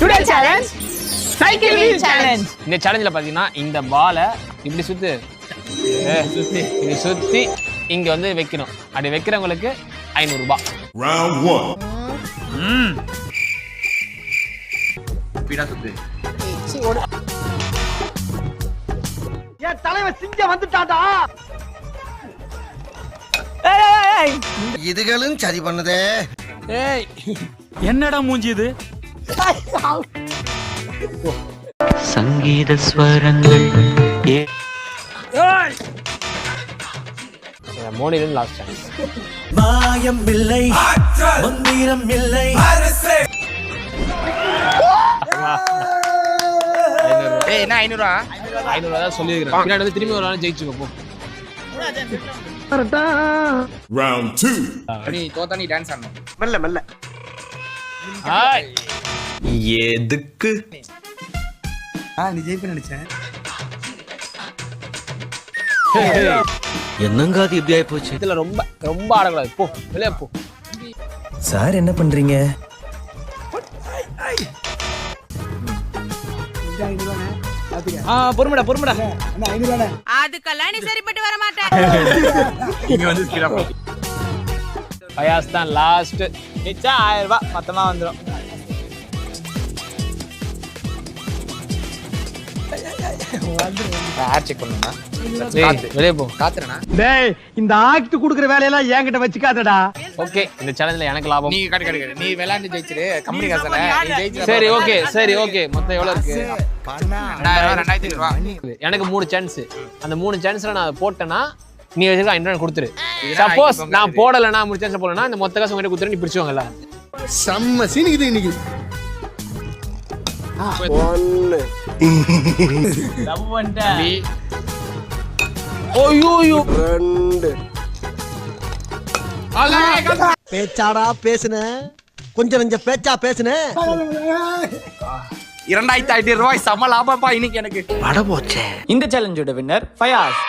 Today challenge cycle wheel challenge. இந்த சேலஞ்சில் பார்த்தீங்கன்னா இந்த பாலை இப்படி சுத்து இப்படி சுற்றி இங்கே வந்து வைக்கணும். அப்படி வைக்கிறவங்களுக்கு 500 ரூபாய். Round 1. ஸ்பீடா சுத்து. என் தலைவன் சிங்க வந்துட்டாடா. இதுகளும் சரி பண்ணுதே. ஏய் என்னடா மூஞ்சி இது? சங்கீத ஸ்வரங்கள் மோனிலிருந்து லாஸ்ட் சான்ஸ். மாயம் இல்லை, மந்திரம் இல்லை. ஏய் என்ன 500 500 தான் சொல்லியிருக்கிறேன். பின்னாடி வந்து திரும்பி ஒரு நாள் ஜெயிச்சுக்கோ போ. Round 2. நீ தோத்தா நீ டான்ஸ் ஆடணும். மெல்ல மெல்ல. ஹாய் எதுக்கு? நீ ஜெயிப்ப நினைச்சேன். என்னங்க அது இப்படி ஆயி போச்சு? இதுல ரொம்ப ரொம்ப ஆடக்கூடாது. போ வெளியே போ. சார் என்ன பண்றீங்க? பொறுமைடா அதுக்கெல்லாம் நீ சரிப்பட்டு வர மாட்டே. இங்க வந்து ஸ்பீடா போ. பயாஸ் தான் லாஸ்ட். மிச்சம் 1000 ரூபாய் மொத்தமா வந்துடும். ஆட் செக் பண்ணுமா? வெளியே போ. காத்துறனா? டேய் இந்த ஆக்ட் குடுக்குற வேலையெல்லாம் என்கிட்ட வச்சுக்காதடா. ஓகே இந்த சேலஞ்சில் எனக்கு லாபம். நீ கட்டு நீ விளையாண்டு ஜெயிச்சிரு. கம்பெனி காசுல நீ ஜெயிச்சிரு. சரி ஓகே மொத்தம் எவ்வளவு இருக்கு? 2000 2500. எனக்கு 3 சான்ஸ். அந்த 3 சான்ஸ்ல நான் அதை போட்டேன்னா நீ வச்சிருக்க 500 கொடுத்துரு. சப்போஸ் நான் போடலைன்னா 3 சான்ஸ் போடலன்னா இந்த மொத்த காசு உங்ககிட்ட கொடுத்துரு. நீ பிடிச்சுவாங்கல்ல. செம்ம சீனிக்குது இன்னைக்கு. 1 ஓய்யோ 2 பேச்சாடா பேசுன, கொஞ்சம் நெஞ்ச பேச்சா பேசுன. 2500 ரூபாய் சம லாபப்பா இன்னைக்கு எனக்கு. அட போச்சே. இந்த சேலஞ்சோட வின்னர் ஃபயாஸ்.